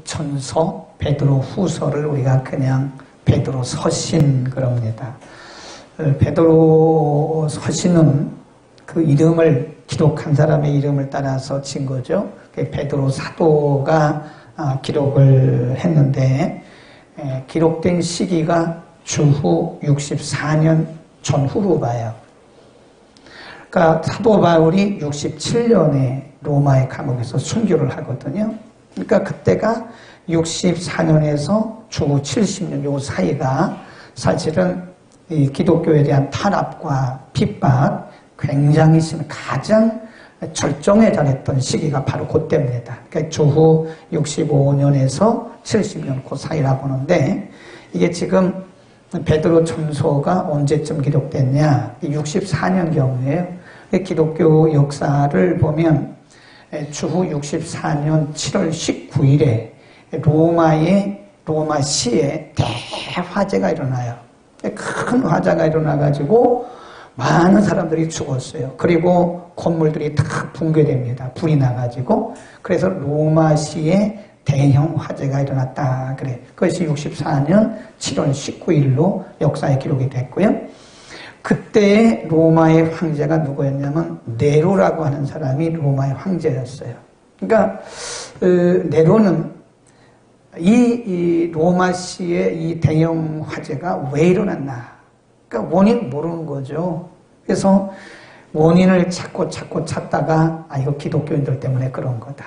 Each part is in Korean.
전서, 베드로 후서를 우리가 그냥 베드로 서신 그럽니다. 베드로 서신은 그 이름을 기록한 사람의 이름을 따라서 진 거죠. 베드로 사도가 기록을 했는데 기록된 시기가 주후 64년 전후로 봐요. 그러니까 사도 바울이 67년에 로마의 감옥에서 순교를 하거든요. 그러니까 그때가 64년에서 주후 70년 요 사이가 사실은 이 기독교에 대한 탄압과 핍박 굉장히 심한 가장 절정에 달했던 시기가 바로 그때입니다. 그러니까 주후 65년에서 70년 그 사이라고 하는데 이게 지금 베드로 전서가 언제쯤 기록됐냐? 64년경이에요. 기독교 역사를 보면 주후 64년 7월 19일에 로마시에 대화재가 일어나요. 큰 화재가 일어나가지고 많은 사람들이 죽었어요. 그리고 건물들이 다 붕괴됩니다. 불이 나가지고. 그래서 로마시에 대형 화재가 일어났다. 그래. 그것이 64년 7월 19일로 역사에 기록이 됐고요. 그때의 로마의 황제가 누구였냐면 네로라고 하는 사람이 로마의 황제였어요. 그러니까 네로는 이 로마시의 이 대형 화재가 왜 일어났나? 그러니까 원인 모르는 거죠. 그래서 원인을 찾다가 이거 기독교인들 때문에 그런 거다.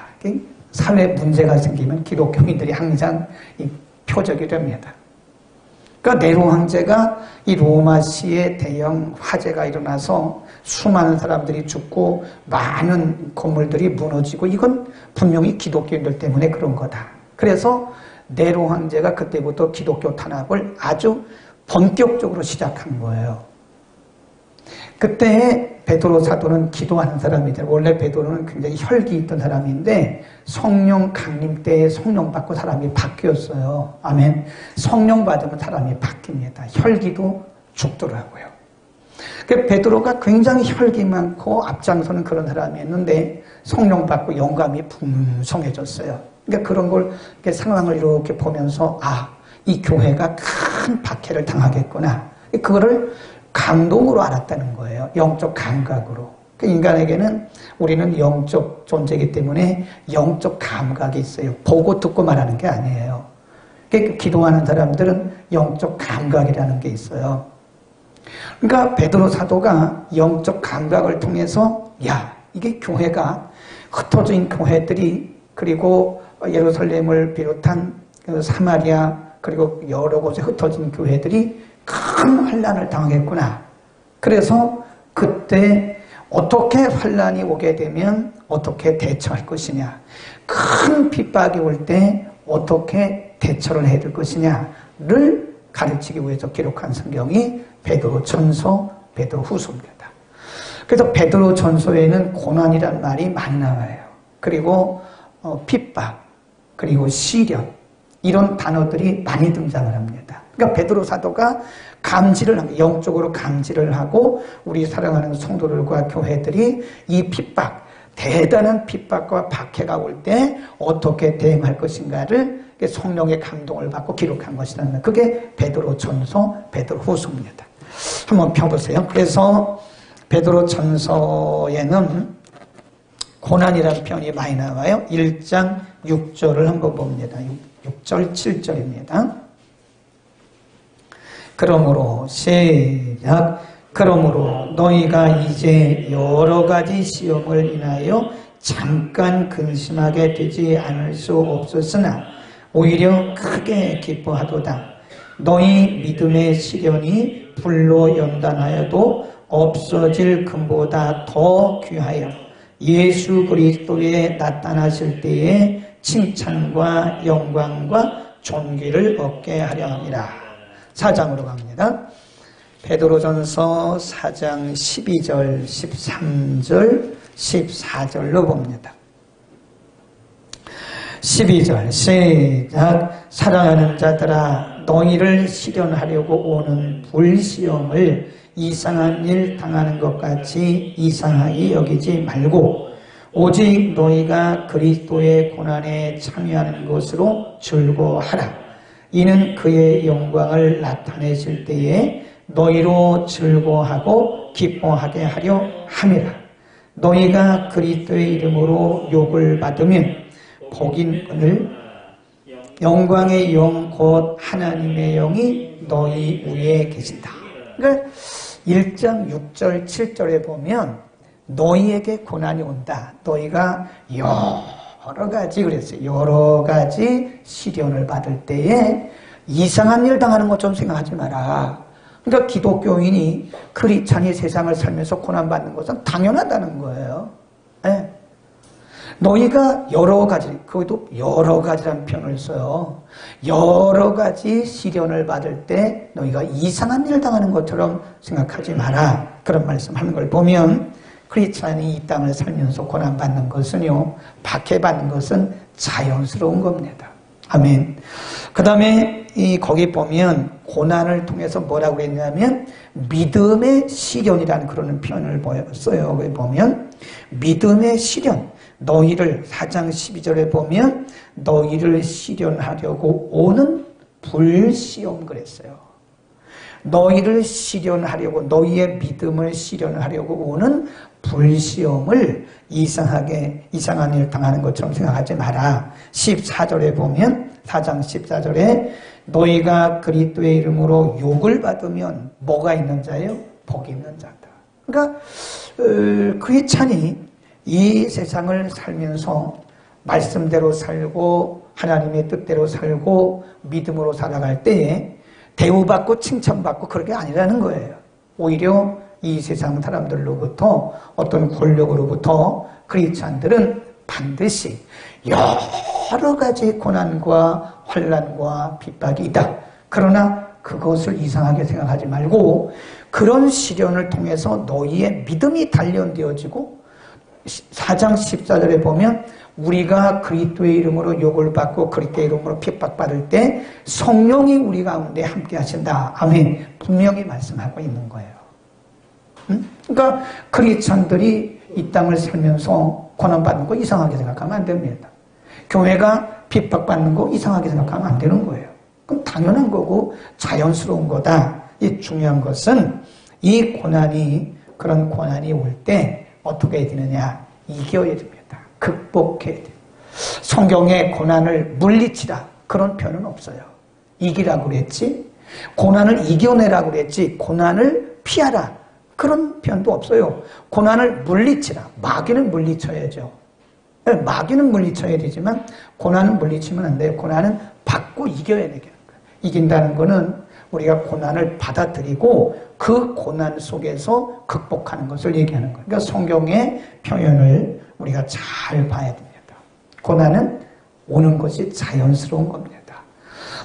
사회 문제가 생기면 기독교인들이 항상 이 표적이 됩니다. 그러니까 네로 황제가 이 로마시의 대형 화재가 일어나서 수많은 사람들이 죽고 많은 건물들이 무너지고 이건 분명히 기독교인들 때문에 그런 거다. 그래서 네로 황제가 그때부터 기독교 탄압을 아주 본격적으로 시작한 거예요. 그때 베드로 사도는 기도하는 사람이죠. 원래 베드로는 굉장히 혈기 있던 사람인데 성령 강림 때에 성령 받고 사람이 바뀌었어요. 아멘. 성령 받으면 사람이 바뀝니다. 혈기도 죽더라고요. 베드로가 굉장히 혈기 많고 앞장서는 그런 사람이었는데 성령 받고 영감이 풍성해졌어요. 그러니까 그런 걸 상황을 이렇게 보면서 이 교회가 큰 박해를 당하겠구나. 그거를 감동으로 알았다는 거예요. 영적 감각으로. 인간에게는 우리는 영적 존재이기 때문에 영적 감각이 있어요. 보고 듣고 말하는 게 아니에요. 기도하는 사람들은 영적 감각이라는 게 있어요. 그러니까 베드로 사도가 영적 감각을 통해서 이게 교회가 흩어진 교회들이 그리고 예루살렘을 비롯한 사마리아 그리고 여러 곳에 흩어진 교회들이 큰 환난을 당하겠구나. 그래서 그때 어떻게 환난이 오게 되면 어떻게 대처할 것이냐. 큰 핍박이 올 때 어떻게 대처를 해야 될 것이냐를 가르치기 위해서 기록한 성경이 베드로 전서, 베드로 후서입니다. 그래서 베드로 전서에는 고난이란 말이 많이 나와요. 그리고 핍박, 그리고 시련 이런 단어들이 많이 등장을 합니다. 그러니까 베드로 사도가 감지를 합니다. 영적으로 감지를 하고 우리 사랑하는 성도들과 교회들이 이 핍박, 대단한 핍박과 박해가 올 때 어떻게 대응할 것인가를 성령의 감동을 받고 기록한 것이라는 그게 베드로 전서, 베드로 후서입니다. 한번 펴보세요. 그래서 베드로 전서에는 고난이라는 표현이 많이 나와요. 1장 6절을 한번 봅니다. 6절, 7절입니다. 그러므로 시작. 그러므로 너희가 이제 여러 가지 시험을 인하여 잠깐 근심하게 되지 않을 수 없었으나 오히려 크게 기뻐하도다. 너희 믿음의 시련이 불로 연단하여도 없어질 금보다 더 귀하여 예수 그리스도에 나타나실 때에 칭찬과 영광과 존귀를 얻게 하려 합니다. 4장으로 갑니다. 베드로전서 4장 12절, 13절, 14절로 봅니다. 12절 시작. 사랑하는 자들아 너희를 시련하려고 오는 불시험을 이상한 일 당하는 것 같이 이상하게 여기지 말고 오직 너희가 그리스도의 고난에 참여하는 것으로 즐거워하라. 이는 그의 영광을 나타내실 때에 너희로 즐거워하고 기뻐하게 하려 함이라. 너희가 그리스도의 이름으로 욕을 받으면 복인을 영광의 영 곧 하나님의 영이 너희 위에 계신다. 그러니까 1장 6절 7절에 보면 너희에게 고난이 온다. 너희가 여러 가지 그랬어요. 여러 가지 시련을 받을 때에 이상한 일 당하는 것처럼 생각하지 마라. 그러니까 기독교인이 크리스찬이 세상을 살면서 고난받는 것은 당연하다는 거예요. 네. 너희가 여러 가지, 그것도 여러 가지라는 표현을 써요. 여러 가지 시련을 받을 때 너희가 이상한 일을 당하는 것처럼 생각하지 마라. 그런 말씀하는 걸 보면 크리스찬이 이 땅을 살면서 고난받는 것은요, 박해받는 것은 자연스러운 겁니다. 아멘. 그 다음에 거기 보면 고난을 통해서 뭐라고 했냐면 믿음의 시련이라는 그런 표현을 써요. 거기 보면 믿음의 시련. 너희를 4장 12절에 보면 너희를 시련하려고 오는 불시험 그랬어요. 너희를 시련하려고 너희의 믿음을 시련하려고 오는 불시험을 이상한 일 당하는 것처럼 생각하지 마라. 14절에 보면 4장 14절에 너희가 그리스도의 이름으로 욕을 받으면 뭐가 있는 자예요? 복이 있는 자다. 그러니까 크리스찬이 이 세상을 살면서 말씀대로 살고 하나님의 뜻대로 살고 믿음으로 살아갈 때에 대우받고 칭찬받고 그런 게 아니라는 거예요. 오히려 이 세상 사람들로부터 어떤 권력으로부터 크리스찬들은 반드시 여러 가지 고난과 환난과 핍박이 있다. 그러나 그것을 이상하게 생각하지 말고 그런 시련을 통해서 너희의 믿음이 단련되어지고 4장 14절에 보면 우리가 그리스도의 이름으로 욕을 받고 그리스도의 이름으로 핍박받을 때 성령이 우리 가운데 함께 하신다. 아멘. 분명히 말씀하고 있는 거예요. 그러니까 크리스찬들이 이 땅을 살면서 고난받는 거 이상하게 생각하면 안 됩니다. 교회가 핍박받는 거 이상하게 생각하면 안 되는 거예요. 그건 당연한 거고 자연스러운 거다. 이 중요한 것은 이 고난이 그런 고난이 올 때 어떻게 해야 되느냐? 이겨야 됩니다. 극복해야 돼요. 성경에 고난을 물리치라 그런 표현은 없어요. 이기라고 그랬지 고난을 이겨내라고 그랬지 고난을 피하라 그런 표현도 없어요. 고난을 물리치라. 마귀는 물리쳐야죠. 마귀는 물리쳐야 되지만 고난은 물리치면 안 돼요. 고난은 받고 이겨야 되는 거예요. 이긴다는 거는 우리가 고난을 받아들이고 그 고난 속에서 극복하는 것을 얘기하는 거예요. 그러니까 성경의 표현을 우리가 잘 봐야 됩니다. 고난은 오는 것이 자연스러운 겁니다.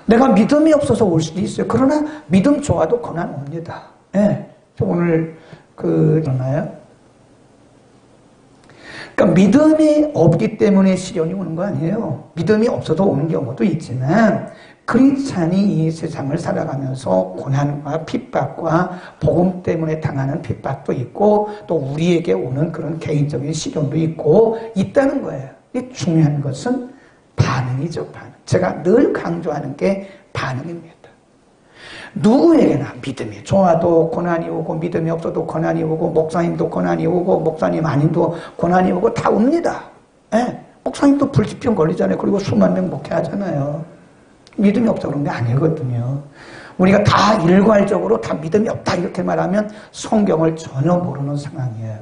내가 믿음이 없어서 올 수도 있어요. 그러나 믿음 좋아도 고난 옵니다. 네. 오늘 그러나요? 그러니까 믿음이 없기 때문에 시련이 오는 거 아니에요. 믿음이 없어도 오는 경우도 있지만 크리스찬이 이 세상을 살아가면서 고난과 핍박과 복음 때문에 당하는 핍박도 있고 또 우리에게 오는 그런 개인적인 시련도 있고 있다는 거예요. 이 중요한 것은 반응이죠. 반응. 제가 늘 강조하는 게 반응입니다. 누구에게나 믿음이 좋아도 고난이 오고 믿음이 없어도 고난이 오고 목사님도 고난이 오고 목사님 아님도 고난이 오고 다 옵니다. 네. 목사님도 불치병 걸리잖아요. 그리고 수만 명 목회하잖아요. 믿음이 없어 그런 게 아니거든요. 우리가 다 일괄적으로 다 믿음이 없다 이렇게 말하면 성경을 전혀 모르는 상황이에요.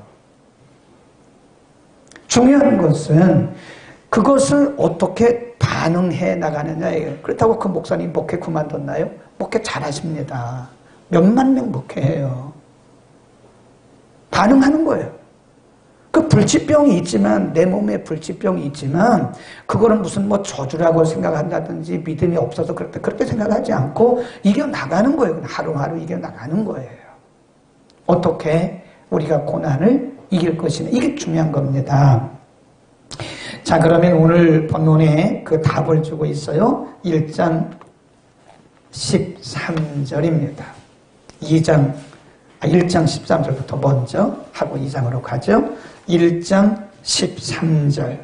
중요한 것은 그것을 어떻게 반응해 나가느냐예요. 그렇다고 그 목사님 목회 그만뒀나요? 목회 잘하십니다. 몇만 명 목회해요. 반응하는 거예요. 그 불치병이 있지만 내 몸에 불치병이 있지만 그거는 무슨 뭐 저주라고 생각한다든지 믿음이 없어서 그렇게 생각하지 않고 이겨나가는 거예요. 하루하루 이겨나가는 거예요. 어떻게 우리가 고난을 이길 것이냐 이게 중요한 겁니다. 자 그러면 오늘 본문에 그 답을 주고 있어요. 1장 13절입니다. 1장 13절부터 먼저 하고 2장으로 가죠. 1장 13절.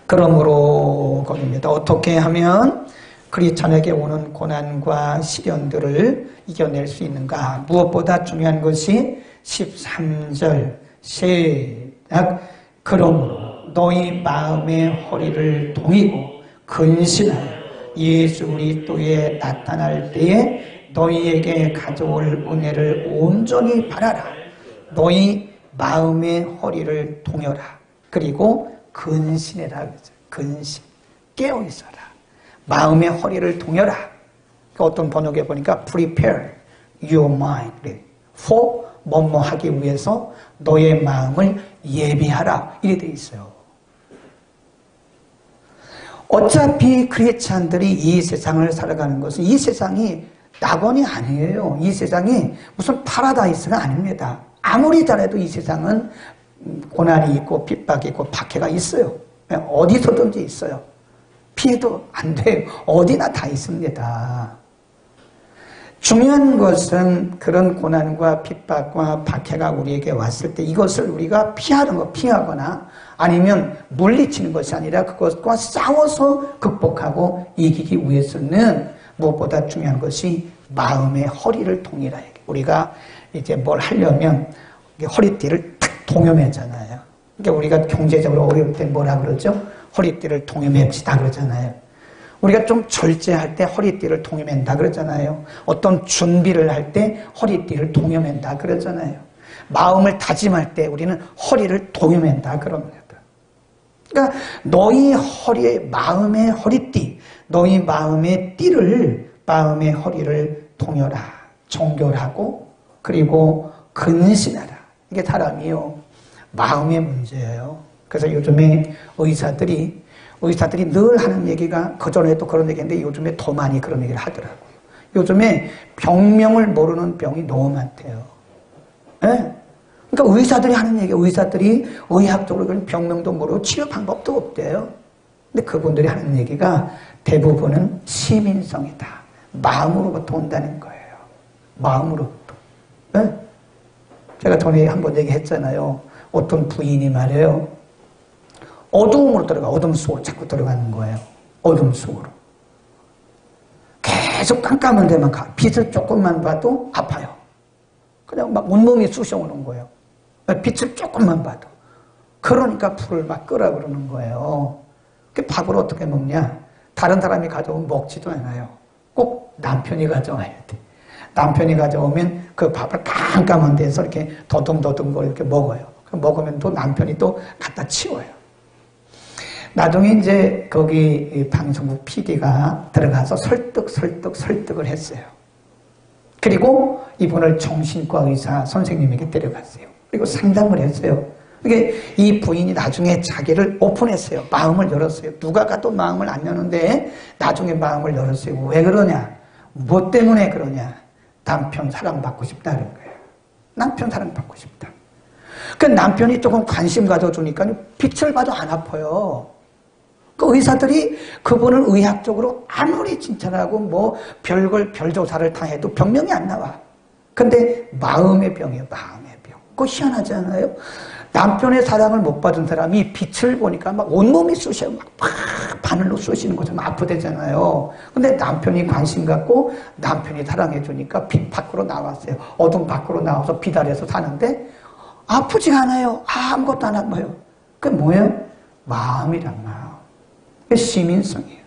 그러므로 겁니다. 어떻게 하면 크리스천에게 오는 고난과 시련들을 이겨낼 수 있는가? 무엇보다 중요한 것이 13절 시작. 그러므로 너희 마음의 허리를 동이고 근신하여 예수 그리스도에 나타날 때에 너희에게 가져올 은혜를 온전히 바라라. 너희 마음의 허리를 동여라. 그리고 근신해라. 근신. 깨어있어라. 마음의 허리를 동여라. 어떤 번역에 보니까 prepare your mind for 뭐뭐 하기 위해서 너의 마음을 예비하라. 이래 돼 있어요. 어차피 크리스찬들이 이 세상을 살아가는 것은 이 세상이 낙원이 아니에요. 이 세상이 무슨 파라다이스가 아닙니다. 아무리 잘해도 이 세상은 고난이 있고 핍박이 있고 박해가 있어요. 어디서든지 있어요. 피해도 안 돼요. 어디나 다 있습니다. 중요한 것은 그런 고난과 핍박과 박해가 우리에게 왔을 때 이것을 우리가 피하거나 아니면 물리치는 것이 아니라 그것과 싸워서 극복하고 이기기 위해서는 무엇보다 중요한 것이 마음의 허리를 동이라. 우리가 이제 뭘 하려면 허리띠를 탁 동여매잖아요. 그러니까 우리가 경제적으로 어려울 때 뭐라 그러죠? 허리띠를 동여맵시다 그러잖아요. 우리가 좀 절제할 때 허리띠를 동여맨다 그러잖아요. 어떤 준비를 할 때 허리띠를 동여맨다 그러잖아요. 마음을 다짐할 때 우리는 허리를 동여맨다 그럽니다. 그러니까 너희 허리에 마음의 허리띠, 너희 마음의 띠를 마음의 허리를 동여라. 정결하고 그리고 근신하라. 이게 사람이요. 마음의 문제예요. 그래서 요즘에 의사들이 늘 하는 얘기가 그전에도 그런 얘기인데 요즘에 더 많이 그런 얘기를 하더라고요. 요즘에 병명을 모르는 병이 너무 많대요. 네? 그러니까 의사들이 하는 얘기, 의사들이 의학적으로 병명도 모르고 치료 방법도 없대요. 근데 그분들이 하는 얘기가 대부분은 시민성이다. 마음으로부터 온다는 거예요. 마음으로부터. 네? 제가 전에 한번 얘기했잖아요. 어떤 부인이 말해요. 어두움으로 들어가, 어둠 속으로 자꾸 들어가는 거예요. 어둠 속으로. 계속 깜깜한 데만 가. 빛을 조금만 봐도 아파요. 그냥 막 온몸이 쑤셔오는 거예요. 빛을 조금만 봐도. 그러니까 불을 막 끄라 그러는 거예요. 그 밥을 어떻게 먹냐? 다른 사람이 가져오면 먹지도 않아요. 꼭 남편이 가져와야 돼. 남편이 가져오면 그 밥을 깜깜한 데서 이렇게 더듬더듬 이렇게 먹어요. 먹으면 또 남편이 또 갖다 치워요. 나중에 이제 거기 방송국 PD가 들어가서 설득을 했어요. 그리고 이분을 정신과 의사 선생님에게 데려갔어요. 그리고 상담을 했어요. 이게 이 부인이 나중에 자기를 오픈했어요. 마음을 열었어요. 누가 가도 마음을 안 여는데 나중에 마음을 열었어요. 왜 그러냐? 뭐 때문에 그러냐? 남편 사랑받고 싶다는 거예요. 남편 사랑받고 싶다. 그 남편이 조금 관심 가져주니까 빛을 봐도 안 아파요. 그 의사들이 그분을 의학적으로 아무리 칭찬하고 뭐 별조사를 다 해도 병명이 안 나와. 근데 마음의 병이에요. 마음의 병. 그거 희한하지 않아요? 남편의 사랑을 못 받은 사람이 빛을 보니까 막 온몸이 쑤셔요. 막 바늘로 쑤시는 것처럼 아프대잖아요. 근데 남편이 관심 갖고 남편이 사랑해 주니까 빛 밖으로 나왔어요. 어둠 밖으로 나와서 빛 아래서 사는데 아프지가 않아요. 아무것도 안 아파요. 그게 뭐예요? 마음이란 마음. 그 시민성이에요.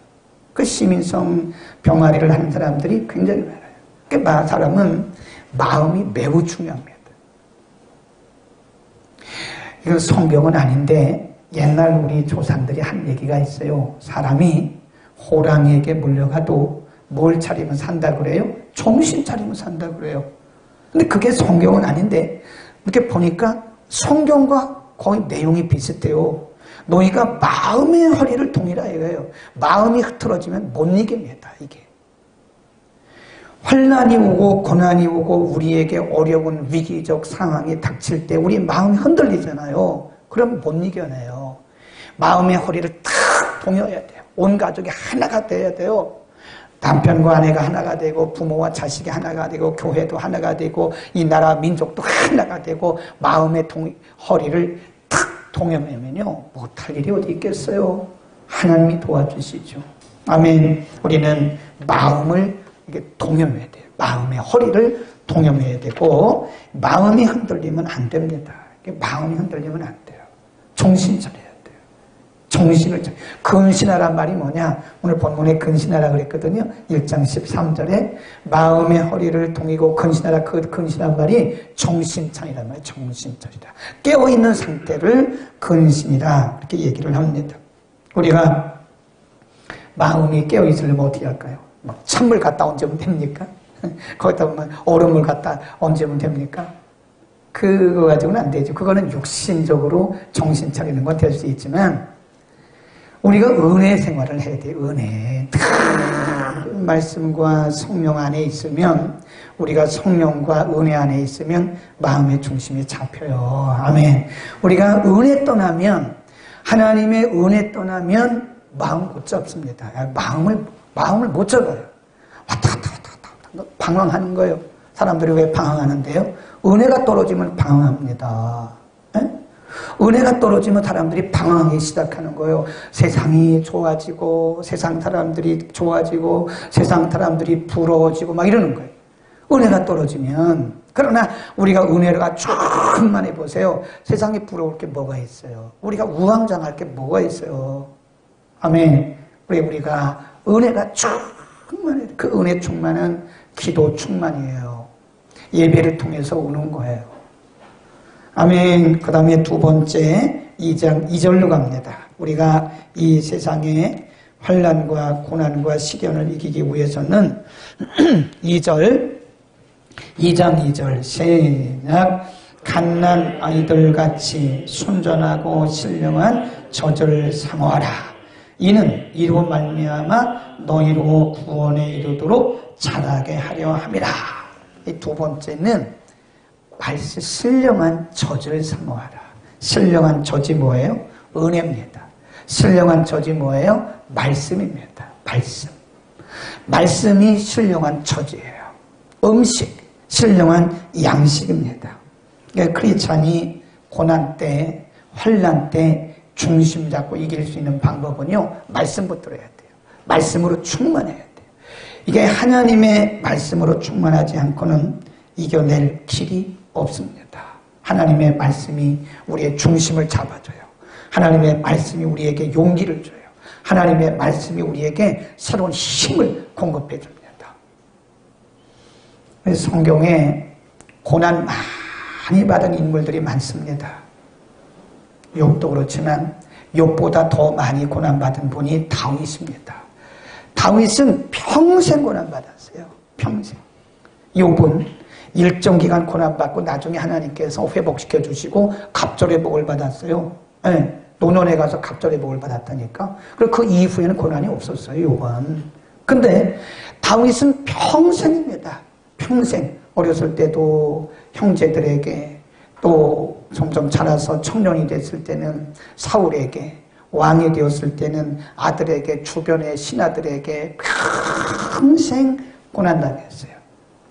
그 시민성 병아리를 하는 사람들이 굉장히 많아요. 그 사람은 마음이 매우 중요합니다. 이건 성경은 아닌데 옛날 우리 조상들이 한 얘기가 있어요. 사람이 호랑이에게 물려가도 뭘 차리면 산다 그래요? 정신 차리면 산다 그래요. 근데 그게 성경은 아닌데 이렇게 보니까 성경과 거의 내용이 비슷해요. 너희가 마음의 허리를 동이라 이거예요. 마음이 흐트러지면 못 이깁니다. 이게. 환난이 오고 고난이 오고 우리에게 어려운 위기적 상황이 닥칠 때 우리 마음이 흔들리잖아요. 그럼 못 이겨내요. 마음의 허리를 탁 동여야 돼요. 온 가족이 하나가 돼야 돼요. 남편과 아내가 하나가 되고 부모와 자식이 하나가 되고 교회도 하나가 되고 이 나라 민족도 하나가 되고 마음의 허리를 탁 동여매면요 못할 일이 어디 있겠어요. 하나님이 도와주시죠. 아멘. 우리는 마음을 이게 동여매야 돼요. 마음의 허리를 동여매야 되고 마음이 흔들리면 안 됩니다. 마음이 흔들리면 안 돼요. 정신 차려야 돼요. 정신을 차려. 근신하란 말이 뭐냐? 오늘 본문에 근신하라 그랬거든요. 1장 13절에 마음의 허리를 동이고 근신하라. 그 근신한 말이 정신차리란 말이에요. 정신차리라. 깨어있는 상태를 근신이라 이렇게 얘기를 합니다. 우리가 마음이 깨어있으려면 어떻게 할까요? 막 찬물 갖다 얹으면 됩니까? 거기다 보면 얼음을 갖다 얹으면 됩니까? 그거 가지고는 안 되죠. 그거는 육신적으로 정신 차리는 건 될 수 있지만 우리가 은혜 생활을 해야 돼요. 은혜. 말씀과 성령 안에 있으면 우리가 성령과 은혜 안에 있으면 마음의 중심이 잡혀요. 아멘. 우리가 은혜 떠나면 하나님의 은혜 떠나면 마음 못 잡습니다. 마음을 못 잡아요. 왔다 갔다 방황하는 거예요. 사람들이 왜 방황하는데요? 은혜가 떨어지면 방황합니다. 에? 은혜가 떨어지면 사람들이 방황하기 시작하는 거예요. 세상이 좋아지고 세상 사람들이 좋아지고 세상 사람들이 부러워지고 막 이러는 거예요. 은혜가 떨어지면. 그러나 우리가 은혜가 충만해 보세요. 세상에 부러울 게 뭐가 있어요? 우리가 우왕좌왕할 게 뭐가 있어요? 아멘. 우리가 은혜가 충만해. 그 은혜 충만은 기도 충만이에요. 예배를 통해서 오는 거예요. 아멘. 그 다음에 두 번째 2장 2절로 갑니다. 우리가 이 세상의 환난과 고난과 시련을 이기기 위해서는 2장 2절 시작. 갓난 아이들같이 순전하고 신령한 젖을 삼아라. 이는 이로 말미암아 너희로 구원에 이르도록 자라게 하려 함이라. 이 두 번째는 신령한 젖을 삼아라. 신령한 젖이 뭐예요? 은혜입니다. 신령한 젖이 뭐예요? 말씀입니다. 말씀이 신령한 젖이에요. 음식, 신령한 양식입니다. 그러니까 크리스찬이 고난 때, 환난 때 중심 잡고 이길 수 있는 방법은요, 말씀 붙들어야 돼요. 말씀으로 충만해야 돼요. 이게 하나님의 말씀으로 충만하지 않고는 이겨낼 길이 없습니다. 하나님의 말씀이 우리의 중심을 잡아줘요. 하나님의 말씀이 우리에게 용기를 줘요. 하나님의 말씀이 우리에게 새로운 힘을 공급해 줍니다. 성경에 고난 많이 받은 인물들이 많습니다. 욥도 그렇지만 욥보다 더 많이 고난받은 분이 다윗입니다. 다윗은 평생 고난받았어요. 평생. 욥은 일정 기간 고난받고 나중에 하나님께서 회복시켜 주시고 갑절의 복을 받았어요. 네, 노년에 가서 갑절의 복을 받았다니까. 그리고 그 이후에는 고난이 없었어요. 욥은. 근데 다윗은 평생입니다. 평생. 어렸을 때도 형제들에게, 또 점점 자라서 청년이 됐을 때는 사울에게, 왕이 되었을 때는 아들에게, 주변의 신하들에게 평생 고난당했어요.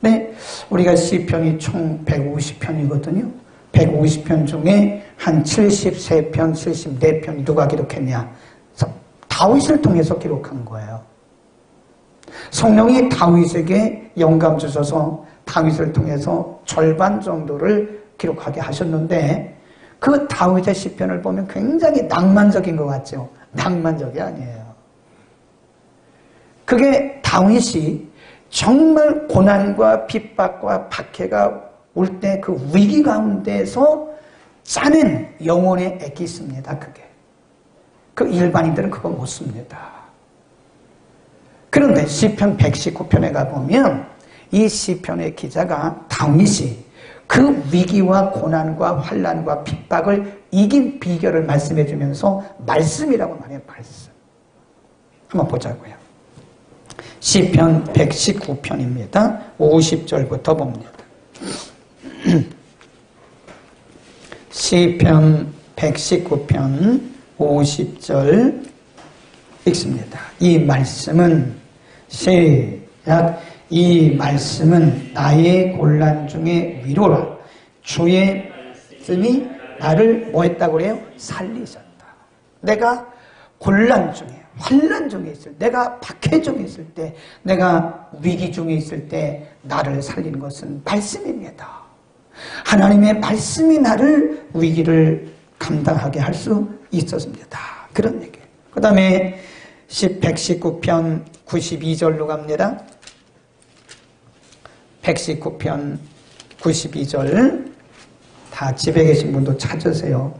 네, 우리가 시편이 총 150편이거든요. 150편 중에 한 73편, 74편이 누가 기록했냐? 다윗을 통해서 기록한 거예요. 성령이 다윗에게 영감 주셔서 다윗을 통해서 절반 정도를 기록하게 하셨는데, 그 다윗의 시편을 보면 굉장히 낭만적인 것 같죠? 낭만적이 아니에요. 그게 다윗이 정말 고난과 핍박과 박해가 올 때 그 위기 가운데서 짜낸 영혼의 액이 있습니다. 그게. 그 일반인들은 그거 못 씁니다. 그런데 시편 119편에 가보면 이 시편의 기자가 다윗이 그 위기와 고난과 환난과 핍박을 이긴 비결을 말씀해 주면서 말씀이라고 말해요. 말씀. 한번 보자고요. 시편 119편입니다. 50절부터 봅니다. 시편 119편 50절 읽습니다. 이 말씀은 시작. 이 말씀은 나의 곤란 중에 위로라. 주의 말씀이 나를 뭐 했다고 그래요? 살리셨다. 내가 곤란 중에, 환난 중에 있을 때, 내가 박해 중에 있을 때, 내가 위기 중에 있을 때 나를 살리는 것은 말씀입니다. 하나님의 말씀이 나를 위기를 감당하게 할 수 있었습니다. 그런 얘기예요. 그 다음에 119편 92절로 갑니다. 119편 92절 다 집에 계신 분도 찾으세요.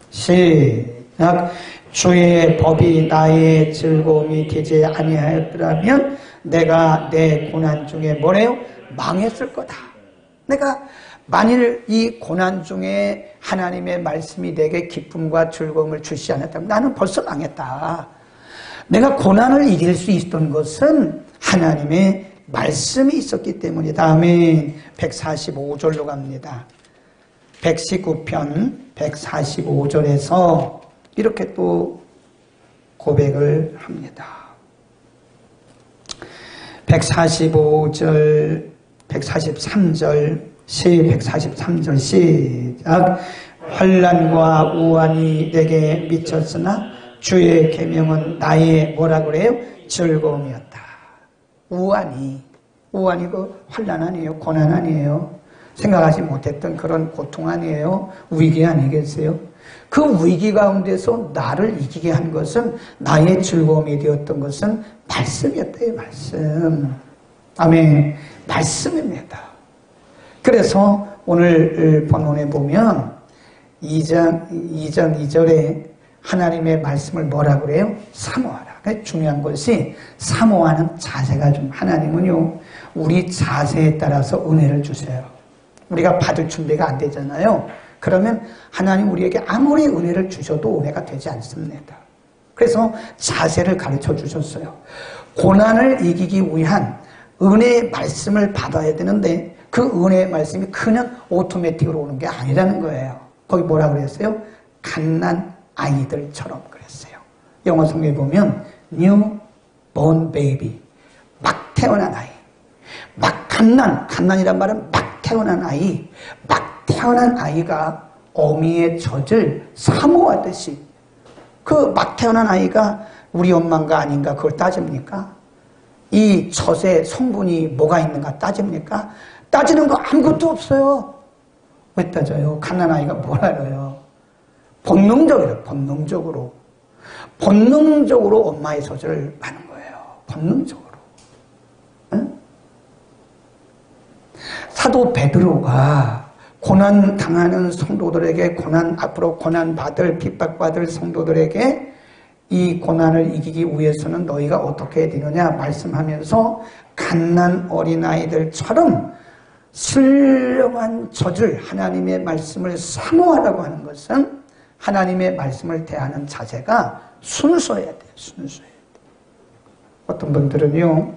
시작. 주의 법이 나의 즐거움이 되지 아니하였더라면 내가 내 고난 중에 뭐래요? 망했을 거다. 내가 만일 이 고난 중에 하나님의 말씀이 내게 기쁨과 즐거움을 주시 않았다면 나는 벌써 망했다. 내가 고난을 이길 수 있었던 것은 하나님의 말씀이 있었기 때문이다. 다음에 145절로 갑니다. 119편 145절에서 이렇게 또 고백을 합니다. 145절, 143절, 143절 시작. 환난과 우환이 내게 미쳤으나 주의 계명은 나의 뭐라 그래요? 즐거움이었다. 우환이 그 환난 아니에요? 고난 아니에요? 생각하지 못했던 그런 고통 아니에요? 위기 아니겠어요? 그 위기 가운데서 나를 이기게 한 것은 나의 즐거움이 되었던 것은 말씀이었다. 말씀. 아멘. 말씀입니다. 그래서 오늘 본문에 보면 2장 2절에 하나님의 말씀을 뭐라 그래요? 사모하라. 중요한 것이 사모하는 자세가 좀 하나님은요 우리 자세에 따라서 은혜를 주세요. 우리가 받을 준비가 안 되잖아요. 그러면 하나님 우리에게 아무리 은혜를 주셔도 은혜가 되지 않습니다. 그래서 자세를 가르쳐 주셨어요. 고난을 이기기 위한 은혜의 말씀을 받아야 되는데 그 은혜의 말씀이 그냥 오토매틱으로 오는 게 아니라는 거예요. 거기 뭐라 그랬어요? 갓난 아이들처럼 그랬어요. 영어 성경에 보면 newborn baby, 막 태어난 아이, 막 갓난이란 말은 막 태어난 아이, 막 태어난 아이가 어미의 젖을 사모하듯이 그 막 태어난 아이가 우리 엄마인가 아닌가 그걸 따집니까? 이 젖에 성분이 뭐가 있는가 따집니까? 따지는 거 아무것도 없어요. 왜 따져요? 갓난 아이가 뭘 알아요? 본능적으로 엄마의 젖을 마는 거예요. 본능적으로. 응? 사도 베드로가 고난 당하는 성도들에게 앞으로 고난 받을 핍박받을 성도들에게 이 고난을 이기기 위해서는 너희가 어떻게 해야 되느냐 말씀하면서 갓난 어린아이들처럼 신령한 젖을 하나님의 말씀을 사모하라고 하는 것은 하나님의 말씀을 대하는 자세가 순수해야 돼요. 순수해야 돼요. 어떤 분들은요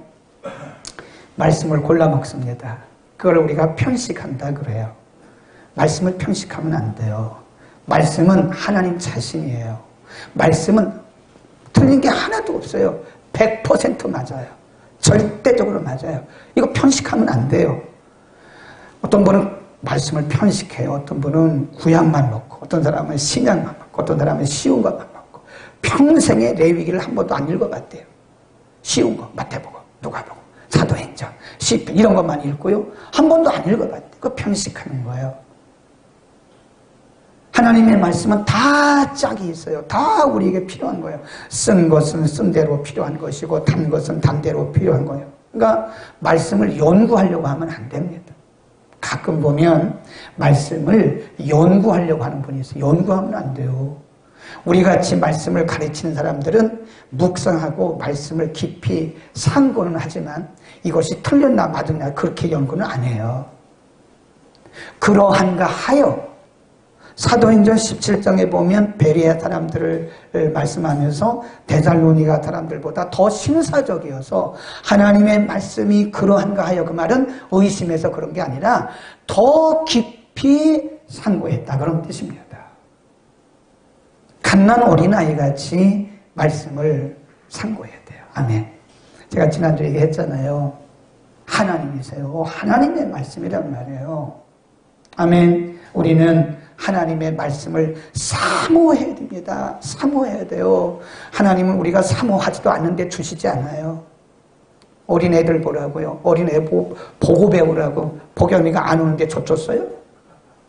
말씀을 골라 먹습니다. 그걸 우리가 편식한다 그래요. 말씀을 편식하면 안 돼요. 말씀은 하나님 자신이에요. 말씀은 틀린 게 하나도 없어요. 100% 맞아요. 절대적으로 맞아요. 이거 편식하면 안 돼요. 어떤 분은 말씀을 편식해요. 어떤 분은 구약만 먹고, 어떤 사람은 신약만 먹고, 어떤 사람은 쉬운 것만 먹고. 평생에 레위기를 한 번도 안 읽어봤대요. 쉬운 거, 마태복음, 누가복음, 사도행전, 시편 이런 것만 읽고요. 한 번도 안 읽어봤대요. 그거 편식하는 거예요. 하나님의 말씀은 다 짝이 있어요. 다 우리에게 필요한 거예요. 쓴 것은 쓴 대로 필요한 것이고 단 것은 단 대로 필요한 거예요. 그러니까 말씀을 연구하려고 하면 안 됩니다. 가끔 보면 말씀을 연구하려고 하는 분이 있어요. 연구하면 안 돼요. 우리 같이 말씀을 가르치는 사람들은 묵상하고 말씀을 깊이 상고는 하지만 이것이 틀렸나 맞았나 그렇게 연구는 안 해요. 그러한가 하여 사도행전 17장에 보면 베레아 사람들을 말씀하면서 데살로니가 사람들보다 더 신사적이어서 하나님의 말씀이 그러한가 하여 그 말은 의심해서 그런 게 아니라 더 깊이 상고했다 그런 뜻입니다. 갓난 어린아이같이 말씀을 상고해야 돼요. 아멘. 제가 지난주에 얘기했잖아요. 하나님이세요. 하나님의 말씀이란 말이에요. 아멘. 우리는 하나님의 말씀을 사모해야 됩니다. 사모해야 돼요. 하나님은 우리가 사모하지도 않는데 주시지 않아요. 어린애들 보라고요. 어린애 보고 배우라고. 복염이가 안 오는데 줬어요?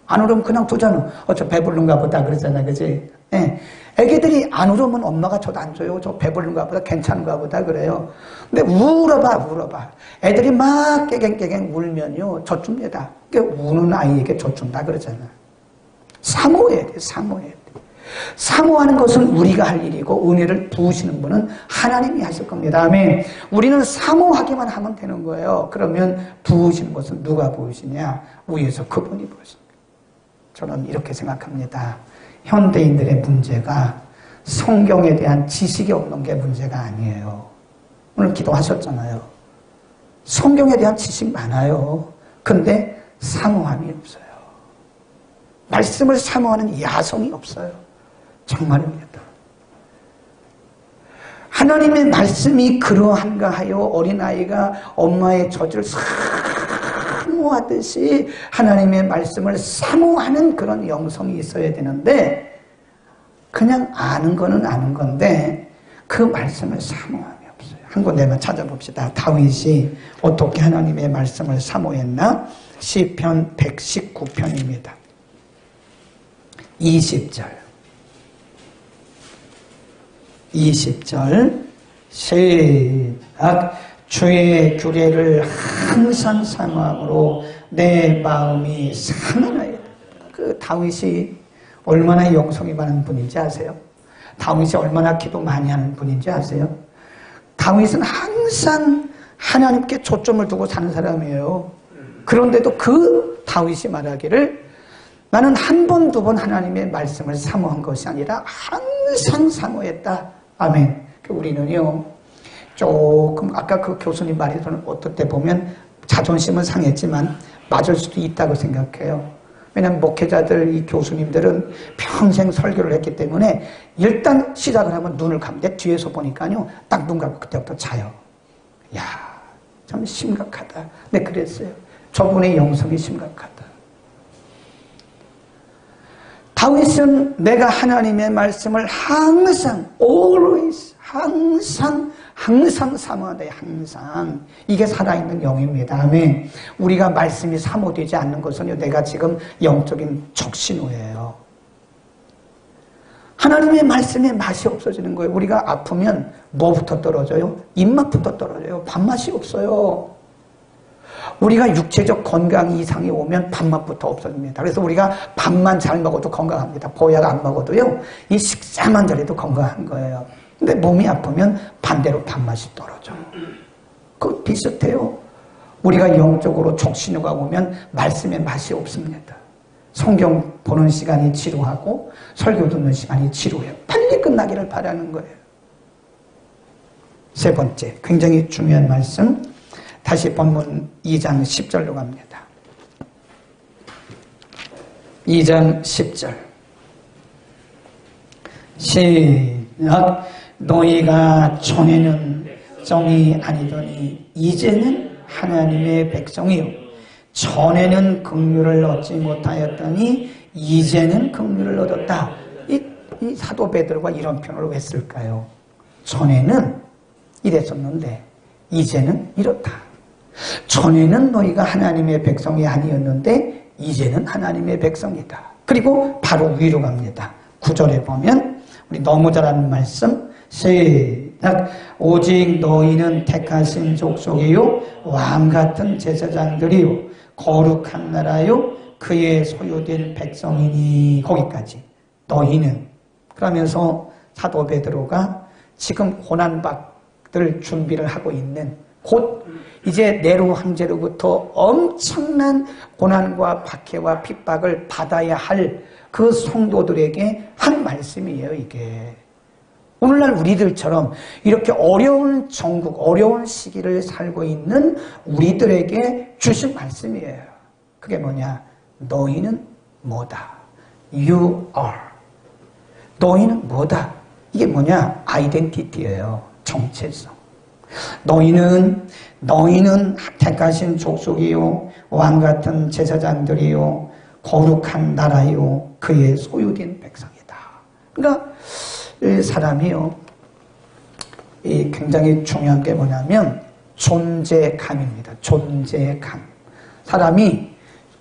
안 오르면 그냥 두잖아. 저 배부른가 보다 그러잖아. 그지? 예. 애기들이 안 울으면 엄마가 저도 안 줘요. 저 배부른가 보다 괜찮은가 보다 그래요. 근데 울어봐. 애들이 막 깨갱깨갱 울면요. 저 줍니다. 그러니까 우는 아이에게 저 준다 그러잖아. 사모해야 돼. 사모해야 돼. 사모하는 것은 우리가 할 일이고 은혜를 부으시는 분은 하나님이 하실 겁니다. 아멘. 우리는 사모하기만 하면 되는 거예요. 그러면 부으시는 것은 누가 부으시냐? 위에서 그분이 부으십니다. 저는 이렇게 생각합니다. 현대인들의 문제가 성경에 대한 지식이 없는 게 문제가 아니에요. 오늘 기도하셨잖아요. 성경에 대한 지식 많아요. 근데 사모함이 없어요. 말씀을 사모하는 야성이 없어요. 정말입니다. 하나님의 말씀이 그러한가 하여 어린아이가 엄마의 젖을 사모하듯이 하나님의 말씀을 사모하는 그런 영성이 있어야 되는데 그냥 아는 거는 아는 건데 그 말씀을 사모함이 없어요. 한 군데만 찾아봅시다. 다윗이 어떻게 하나님의 말씀을 사모했나? 시편 119편입니다. 20절 시작. 주의 규례를 항상 사모함으로 내 마음이 상하나이다. 그 다윗이 얼마나 영성이 많은 분인지 아세요? 다윗이 얼마나 기도 많이 하는 분인지 아세요? 다윗은 항상 하나님께 초점을 두고 사는 사람이에요. 그런데도 그 다윗이 말하기를 나는 한 번, 두 번 하나님의 말씀을 사모한 것이 아니라 항상 사모했다. 아멘. 우리는요, 조금 아까 그 교수님 말에서는 어떨 때 보면 자존심은 상했지만 맞을 수도 있다고 생각해요. 왜냐하면 목회자들, 이 교수님들은 평생 설교를 했기 때문에 일단 시작을 하면 눈을 감는데 뒤에서 보니까요, 딱 눈 감고 그때부터 자요. 야, 참 심각하다. 네, 그랬어요. 저분의 영성이 심각하다. 다윗은 내가 하나님의 말씀을 항상, always, 항상 사모한다. 항상. 이게 살아있는 영입니다. 아멘. 우리가 말씀이 사모되지 않는 것은요, 내가 지금 영적인 적신호예요. 하나님의 말씀에 맛이 없어지는 거예요. 우리가 아프면 뭐부터 떨어져요? 입맛부터 떨어져요. 밥맛이 없어요. 우리가 육체적 건강 이상이 오면 밥맛부터 없어집니다. 그래서 우리가 밥만 잘 먹어도 건강합니다. 보약 안 먹어도요, 이 식사만 잘해도 건강한 거예요. 근데 몸이 아프면 반대로 밥맛이 떨어져요. 그거 비슷해요. 우리가 영적으로 적신호가 오면 말씀의 맛이 없습니다. 성경 보는 시간이 지루하고 설교 듣는 시간이 지루해요. 빨리 끝나기를 바라는 거예요. 세 번째, 굉장히 중요한 말씀. 다시 본문 2장 10절로 갑니다. 2장 10절 시작. 너희가 전에는 백성이 아니더니 이제는 하나님의 백성이요 전에는 긍휼을 얻지 못하였더니 이제는 긍휼을 얻었다. 이 사도 베드로가 이런 표현을 왜 쓸까요? 전에는 이랬었는데 이제는 이렇다. 전에는 너희가 하나님의 백성이 아니었는데 이제는 하나님의 백성이다. 그리고 바로 위로 갑니다. 9절에 보면 우리 너무 잘 아는 말씀 시작. 오직 너희는 택하신 족속이요 왕같은 제사장들이요 거룩한 나라요 그의 소유된 백성이니. 거기까지 너희는. 그러면서 사도 베드로가 지금 고난받을 준비를 하고 있는, 곧 이제 네로 황제로부터 엄청난 고난과 박해와 핍박을 받아야 할 그 성도들에게 한 말씀이에요. 이게 오늘날 우리들처럼 이렇게 어려운 정국, 어려운 시기를 살고 있는 우리들에게 주신 말씀이에요. 그게 뭐냐? 너희는 뭐다? You are. 너희는 뭐다? 이게 뭐냐? 아이덴티티예요. 정체성. 너희는 택하신 족속이요 왕같은 제사장들이요 거룩한 나라요 그의 소유된 백성이다. 그러니까 이 사람이요, 이 굉장히 중요한 게 뭐냐면 존재감입니다. 존재감. 사람이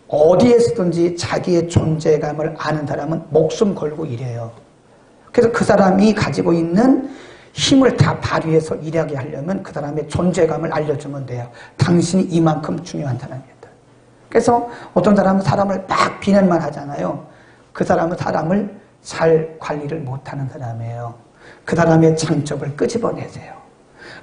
어디에서든지 자기의 존재감을 아는 사람은 목숨 걸고 일해요. 그래서 그 사람이 가지고 있는 힘을 다 발휘해서 일하게 하려면 그 사람의 존재감을 알려주면 돼요. 당신이 이만큼 중요한 사람이다. 그래서 어떤 사람은 사람을 막 비난만 하잖아요. 그 사람은 사람을 잘 관리를 못하는 사람이에요. 그 사람의 장점을 끄집어내세요.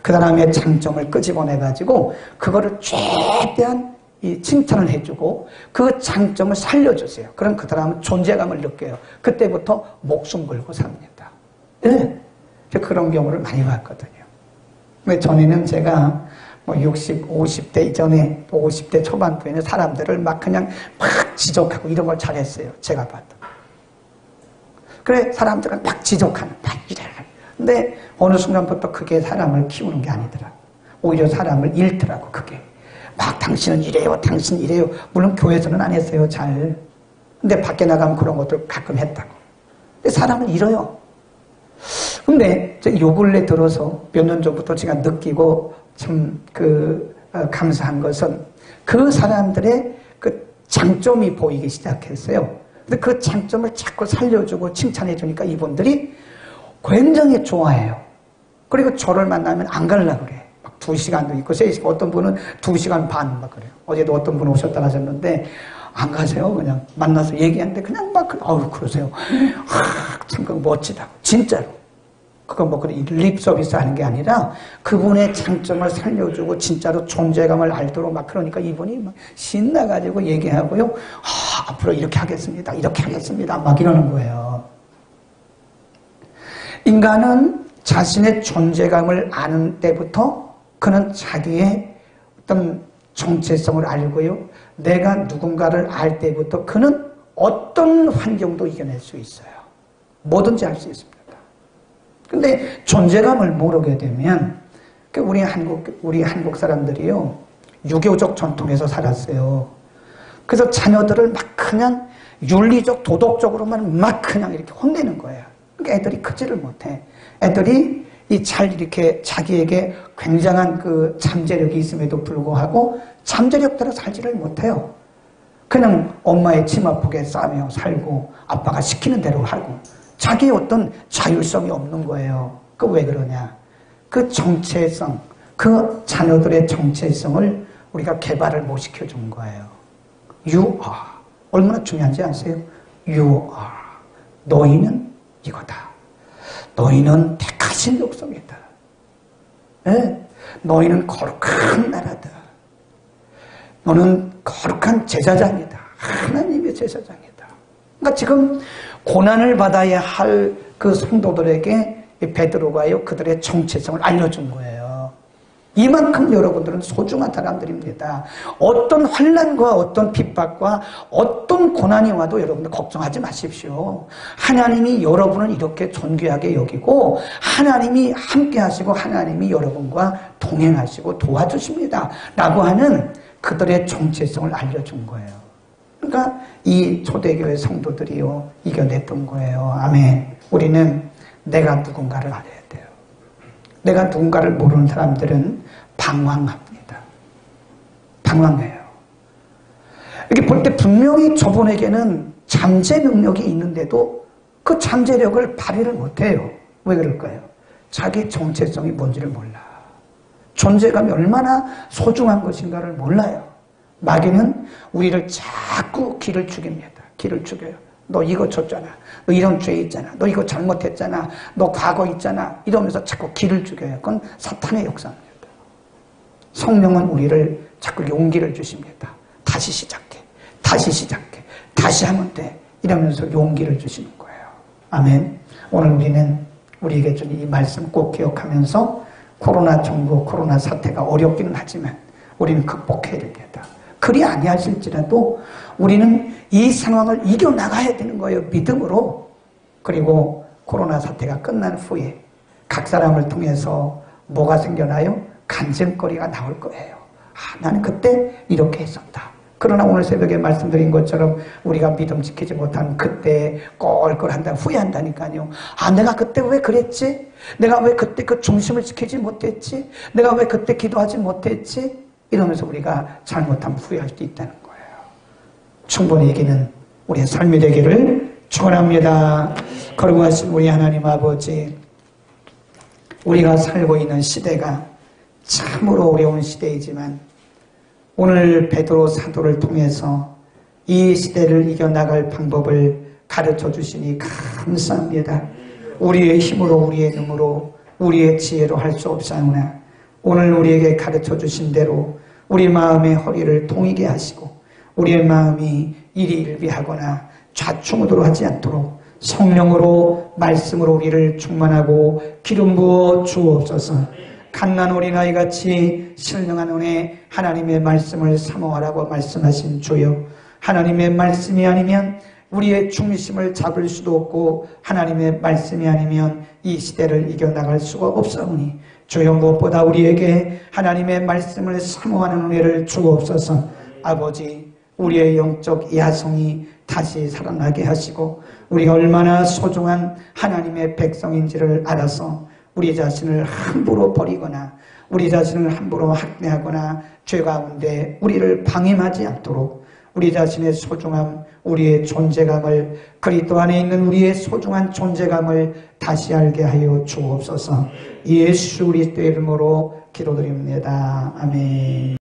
그 사람의 장점을 끄집어내가지고 그거를 최대한 칭찬을 해주고 그 장점을 살려주세요. 그럼 그 사람은 존재감을 느껴요. 그때부터 목숨 걸고 삽니다. 네. 그런 경우를 많이 봤거든요. 전에는 제가 60, 50대 이전에 50대 초반부에는 사람들을 막 그냥 막 지적하고 이런 걸 잘했어요. 제가 봐도. 그래, 사람들은 막 지적하는, 막 이래. 근데 어느 순간부터 그게 사람을 키우는 게 아니더라. 오히려 사람을 잃더라고, 그게. 막 당신은 이래요, 당신 이래요. 물론 교회에서는 안 했어요, 잘. 근데 밖에 나가면 그런 것들 가끔 했다고. 근데 사람을 잃어요. 근데 요 근래 들어서 몇 년 전부터 제가 느끼고 참 감사한 것은 그 사람들의 그 장점이 보이기 시작했어요. 근데 그 장점을 자꾸 살려주고 칭찬해주니까 이분들이 굉장히 좋아해요. 그리고 저를 만나면 안 가려고 그래. 막 2시간도 있고 3시간, 어떤 분은 2시간 반 막 그래요. 어제도 어떤 분 오셨다 가셨는데 안 가세요. 그냥 만나서 얘기하는데 그냥 막 그러세요. 참 멋지다고. 진짜로. 그건 립 서비스 하는 게 아니라 그분의 장점을 살려주고 진짜로 존재감을 알도록 막 그러니까 이분이 막 신나가지고 얘기하고요. 앞으로 이렇게 하겠습니다. 이렇게 하겠습니다. 막 이러는 거예요. 인간은 자신의 존재감을 아는 때부터 그는 자기의 어떤 정체성을 알고요. 내가 누군가를 알 때부터 그는 어떤 환경도 이겨낼 수 있어요. 뭐든지 할 수 있습니다. 근데 존재감을 모르게 되면 우리 한국 사람들이요. 유교적 전통에서 살았어요. 그래서 자녀들을 막 그냥 윤리적 도덕적으로만 막 그냥 이렇게 혼내는 거예요. 그러니까 애들이 크지를 못해. 애들이 이렇게 자기에게 굉장한 그 잠재력이 있음에도 불구하고 잠재력대로 살지를 못해요. 그냥 엄마의 치마폭에 싸며 살고 아빠가 시키는 대로 하고 자기의 어떤 자율성이 없는 거예요. 그 왜 그러냐? 그 정체성, 그 자녀들의 정체성을 우리가 개발을 못 시켜준 거예요. You are. 얼마나 중요한지 아세요? You are. 너희는 이거다. 너희는 택하신 족속이다. 네? 너희는 거룩한 나라다. 너는 거룩한 제사장이다. 하나님의 제사장이다. 그러니까 지금 고난을 받아야 할 그 성도들에게 베드로가요 그들의 정체성을 알려준 거예요. 이만큼 여러분들은 소중한 사람들입니다. 어떤 환난과 어떤 핍박과 어떤 고난이 와도 여러분들 걱정하지 마십시오. 하나님이 여러분을 이렇게 존귀하게 여기고 하나님이 함께 하시고 하나님이 여러분과 동행하시고 도와주십니다. 라고 하는 그들의 정체성을 알려준 거예요. 그러니까 이 초대교회 성도들이요 이겨냈던 거예요. 아멘. 우리는 내가 누군가를 알아야 돼요. 내가 누군가를 모르는 사람들은 방황합니다. 방황해요. 이렇게 볼 때 분명히 저분에게는 잠재 능력이 있는데도 그 잠재력을 발휘를 못해요. 왜 그럴까요? 자기 정체성이 뭔지를 몰라. 존재감이 얼마나 소중한 것인가를 몰라요. 마귀는 우리를 자꾸 길을 죽입니다. 길을 죽여요. 너 이거 줬잖아. 너 이런 죄 있잖아. 너 이거 잘못했잖아. 너 과거 있잖아. 이러면서 자꾸 길을 죽여요. 그건 사탄의 역사입니다. 성령은 우리를 자꾸 용기를 주십니다. 다시 시작해. 다시 시작해. 다시 하면 돼. 이러면서 용기를 주시는 거예요. 아멘. 오늘 우리는 우리에게 준 이 말씀 꼭 기억하면서 코로나 정부, 코로나 사태가 어렵기는 하지만 우리는 극복해야 됩니다. 그리 아니하실지라도 우리는 이 상황을 이겨나가야 되는 거예요. 믿음으로. 그리고 코로나 사태가 끝난 후에 각 사람을 통해서 뭐가 생겨나요? 간증거리가 나올 거예요. 아, 나는 그때 이렇게 했었다. 그러나 오늘 새벽에 말씀드린 것처럼 우리가 믿음 지키지 못한 그때 껄껄한다, 후회한다니까요. 아, 내가 그때 왜 그랬지? 내가 왜 그때 그 중심을 지키지 못했지? 내가 왜 그때 기도하지 못했지? 이러면서 우리가 잘못하면 후회할 수 있다는 거예요. 충분히 이기는 우리의 삶이 되기를 축원합니다. 거룩하신 우리 하나님 아버지, 우리가 살고 있는 시대가 참으로 어려운 시대이지만 오늘 베드로 사도를 통해서 이 시대를 이겨나갈 방법을 가르쳐 주시니 감사합니다. 우리의 힘으로, 우리의 눈으로, 우리의 지혜로 할 수 없사오나 오늘 우리에게 가르쳐 주신 대로 우리 마음의 허리를 동이게 하시고 우리의 마음이 일희일비하거나 좌충우돌하지 않도록 성령으로 말씀으로 우리를 충만하고 기름 부어 주옵소서. 갓난 어린아이같이 신령한 은혜 하나님의 말씀을 사모하라고 말씀하신 주여, 하나님의 말씀이 아니면 우리의 중심을 잡을 수도 없고 하나님의 말씀이 아니면 이 시대를 이겨나갈 수가 없사오니 주여, 무엇보다 우리에게 하나님의 말씀을 사모하는 은혜를 주옵소서. 아버지, 우리의 영적 야성이 다시 살아나게 하시고 우리가 얼마나 소중한 하나님의 백성인지를 알아서 우리 자신을 함부로 버리거나 우리 자신을 함부로 학대하거나 죄 가운데 우리를 방임하지 않도록 우리 자신의 소중함, 우리의 존재감을, 그리스도 안에 있는 우리의 소중한 존재감을 다시 알게 하여 주옵소서. 예수 그리스도의 이름으로 기도드립니다. 아멘.